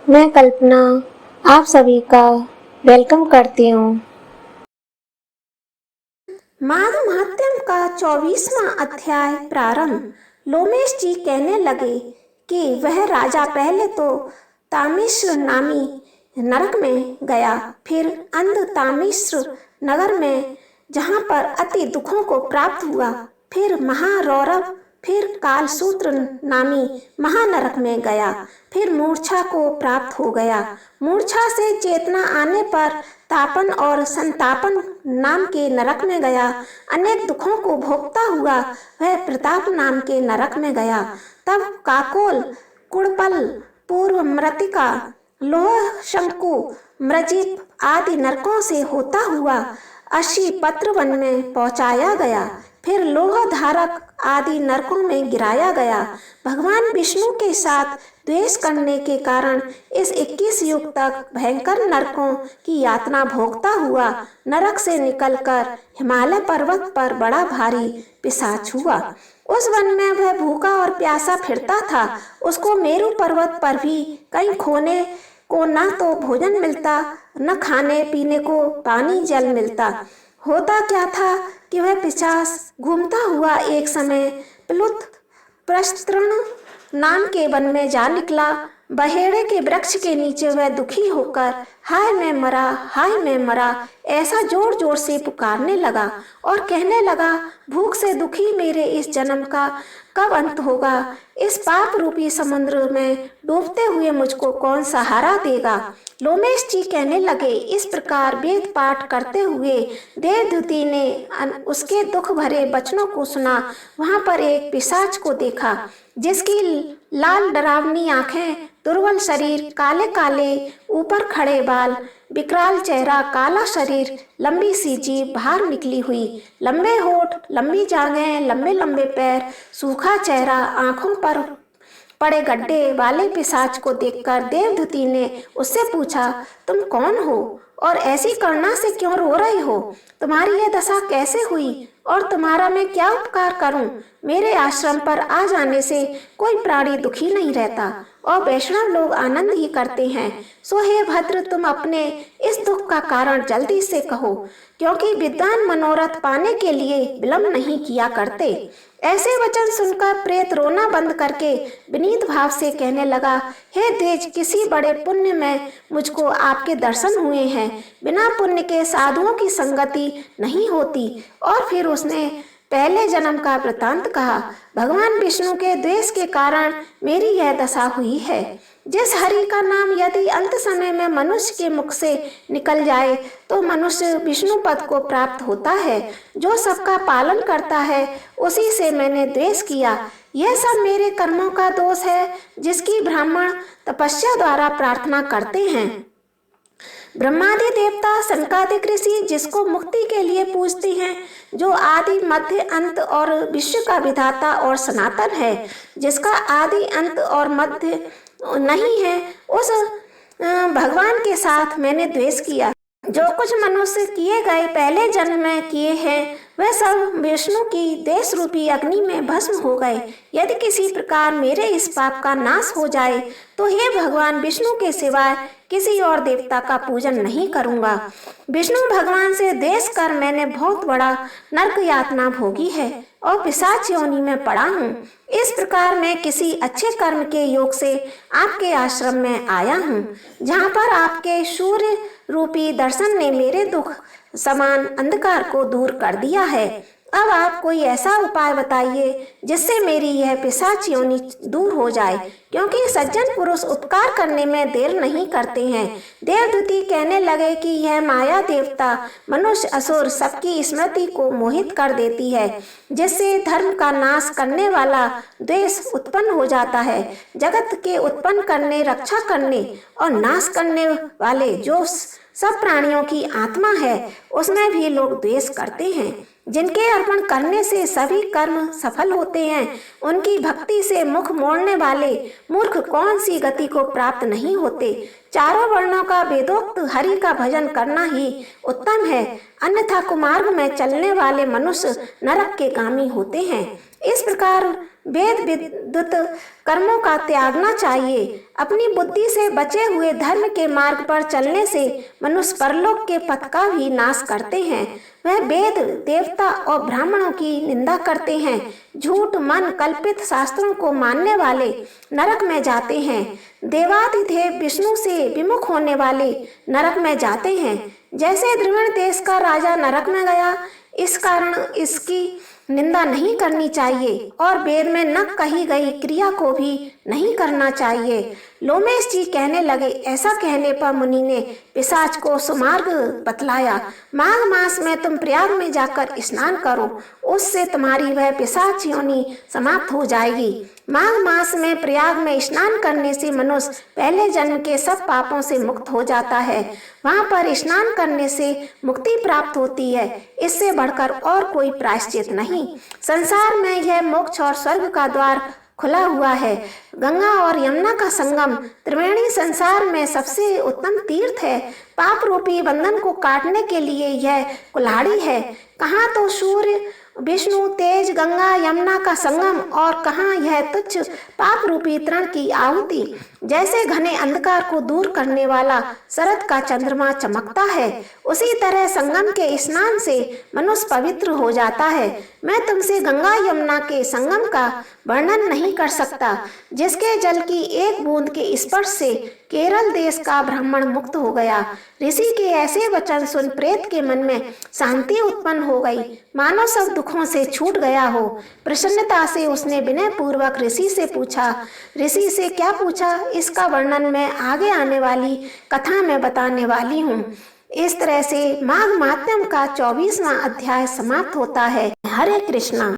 मैं कल्पना आप सभी का वेलकम करती हूँ। माघ महात्म्य का 24वां अध्याय प्रारंभ। लोमेश जी कहने लगे कि वह राजा पहले तो तामिश्र नामी नरक में गया, फिर अंध तामिश्र नगर में जहाँ पर अति दुखों को प्राप्त हुआ, फिर महारौरव, फिर कालसूत्र नामी महानरक में गया, फिर मूर्छा को प्राप्त हो गया। मूर्छा से चेतना आने पर तापन और संतापन नाम के नरक में गया। अनेक दुखों को भोगता हुआ वह प्रताप नाम के नरक में गया। तब काकोल, कुड़पल, पूर्व मृतिका, लोह शंकु, मृजिप आदि नरकों से होता हुआ अशी पत्र वन में पहुंचाया गया, फिर लोह धारक आदि नरकों में गिराया गया। भगवान विष्णु के साथ द्वेष करने के कारण इस 21 युग तक भयंकर नरकों की यातना भोगता हुआ नरक से निकलकर हिमालय पर्वत पर बड़ा भारी पिशाच हुआ। उस वन में वह भूखा और प्यासा फिरता था। उसको मेरु पर्वत पर भी कहीं खोने को न तो भोजन मिलता, न खाने पीने को पानी जल मिलता। होता क्या था कि वह पिशाच घूमता हुआ एक समय प्लुत प्रस्तृण नाम के वन में जा निकला। बहेड़े के वृक्ष के नीचे वह दुखी होकर हाय मैं मरा, हाय मैं मरा ऐसा जोर जोर से पुकारने लगा और कहने लगा, भूख से दुखी मेरे इस जन्म का कब अंत होगा? इस पाप रूपी समुद्र में डूबते हुए मुझको कौन सहारा देगा? लोमेश जी कहने लगे, इस प्रकार वेद पाठ करते हुए देवदूती ने उसके दुख भरे वचनों को सुना। वहां पर एक पिशाच को देखा जिसकी लाल डरावनी आंखें, दुर्बल शरीर, काले काले ऊपर खड़े बाल, विकराल चेहरा, काला शरीर, लंबी सी जीभ बाहर निकली हुई, लंबे होठ, लंबी जांघें, लंबे लंबे पैर, सूखा चेहरा, आंखों पर पड़े गड्ढे वाले पिशाच को देखकर देवदूती ने उससे पूछा, तुम कौन हो और ऐसी करुणा से क्यों रो रही हो? तुम्हारी यह दशा कैसे हुई और तुम्हारा मैं क्या उपकार करूं? मेरे आश्रम पर आ जाने से कोई प्राणी दुखी नहीं रहता और वैष्णव लोग आनंद ही करते हैं। सो हे भद्र, तुम अपने इस दुख का कारण जल्दी से कहो, क्योंकि विद्वान मनोरथ पाने के लिए विलंब नहीं किया करते। ऐसे वचन सुनकर प्रेत रोना बंद करके विनीत भाव से कहने लगा, हे द्विज, किसी बड़े पुण्य में मुझको आपके दर्शन हुए हैं। बिना पुण्य के साधुओं की संगति नहीं होती। और फिर उसने पहले जन्म का वृतांत कहा। भगवान विष्णु के द्वेष के कारण मेरी यह दशा हुई है। जिस हरि का नाम यदि अंत समय में मनुष्य के मुख से निकल जाए तो मनुष्य विष्णु पद को प्राप्त होता है। जो सबका पालन करता है उसी से मैंने द्वेष किया। यह सब मेरे कर्मों का दोष है जिसकी ब्राह्मण तपस्या द्वारा प्रार्थना करते हैं। ब्रह्मादि देवता, सनकादि ऋषि जिसको मुक्ति के लिए पूजते हैं, जो आदि मध्य अंत और विश्व का विधाता और सनातन है, जिसका आदि अंत और मध्य नहीं है, उस भगवान के साथ मैंने द्वेष किया। जो कुछ मनुष्य किए गए पहले जन्म में किए हैं वह सब विष्णु की देश रूपी अग्नि में भस्म हो गए। यदि किसी प्रकार मेरे इस पाप का नाश हो जाए तो हे भगवान, विष्णु के सिवाय किसी और देवता का पूजन नहीं करूंगा। विष्णु भगवान से द्वेष कर मैंने बहुत बड़ा नरक यातना भोगी है और पिशाच योनि में पड़ा हूँ। इस प्रकार मैं किसी अच्छे कर्म के योग से आपके आश्रम में आया हूँ, जहाँ पर आपके सूर्य रूपी दर्शन ने मेरे दुख समान अंधकार को दूर कर दिया है। अब आप कोई ऐसा उपाय बताइए जिससे मेरी यह पिशाच योनि दूर हो जाए, क्योंकि सज्जन पुरुष उपकार करने में देर नहीं करते हैं। देवदूती कहने लगे कि यह माया देवता, मनुष्य, असुर सबकी स्मृति को मोहित कर देती है, जिससे धर्म का नाश करने वाला द्वेष उत्पन्न हो जाता है। जगत के उत्पन्न करने, रक्षा करने और नाश करने वाले जो सब प्राणियों की आत्मा है उसमें भी लोग द्वेष करते हैं। जिनके अर्पण करने से सभी कर्म सफल होते हैं, उनकी भक्ति से मुख मोड़ने वाले मूर्ख कौन सी गति को प्राप्त नहीं होते। चारों वर्णों का वेदोक्त हरि का भजन करना ही उत्तम है, अन्यथा कुमार्ग में चलने वाले मनुष्य नरक के गामी होते हैं। इस प्रकार वेद विद्युत कर्मों का त्यागना चाहिए। अपनी बुद्धि से बचे हुए धर्म के मार्ग पर चलने से मनुष्य परलोक के पथ का भी नाश करते हैं। वह वेद, देवता और ब्राह्मणों की निंदा करते हैं। झूठ मन कल्पित शास्त्रों को मानने वाले नरक में जाते हैं। देवाधिदेव विष्णु से विमुख होने वाले नरक में जाते हैं। जैसे द्रविड़ देश का राजा नरक में गया, इस कारण इसकी निंदा नहीं करनी चाहिए और वेद में न कही गई क्रिया को भी नहीं करना चाहिए। लोमेश जी कहने लगे, ऐसा कहने पर मुनि ने पिशाच को सुमार्ग बतलाया। माघ मास में तुम प्रयाग में जाकर स्नान करो, उससे तुम्हारी वह पिशाच योनि समाप्त हो जाएगी। माघ मास में प्रयाग में स्नान करने से मनुष्य पहले जन्म के सब पापों से मुक्त हो जाता है। वहाँ पर स्नान करने से मुक्ति प्राप्त होती है। इससे बढ़कर और कोई प्रायश्चित नहीं। संसार में यह मोक्ष और स्वर्ग का द्वार खुला हुआ है। गंगा और यमुना का संगम त्रिवेणी संसार में सबसे उत्तम तीर्थ है। पाप रूपी बंधन को काटने के लिए यह कुल्हाड़ी है। कहाँ तो सूर्य, विष्णु, तेज, गंगा, यमुना का संगम और कहाँ यह तुच्छ पाप रूपी तृण की आहुति। जैसे घने अंधकार को दूर करने वाला शरद का चंद्रमा चमकता है, उसी तरह संगम के स्नान से मनुष्य पवित्र हो जाता है। मैं तुमसे गंगा यमुना के संगम का वर्णन नहीं कर सकता, जिसके जल की एक बूंद के स्पर्श से केरल देश का ब्राह्मण मुक्त हो गया। ऋषि के ऐसे वचन सुन प्रेत के मन में शांति उत्पन्न हो गई, मानो सब दुखों से छूट गया हो। प्रसन्नता से उसने विनय पूर्वक ऋषि से पूछा। ऋषि से क्या पूछा, इसका वर्णन मैं आगे आने वाली कथा में बताने वाली हूँ। इस तरह से माघ महात्म्य का 24वां अध्याय समाप्त होता है। हरे कृष्णा।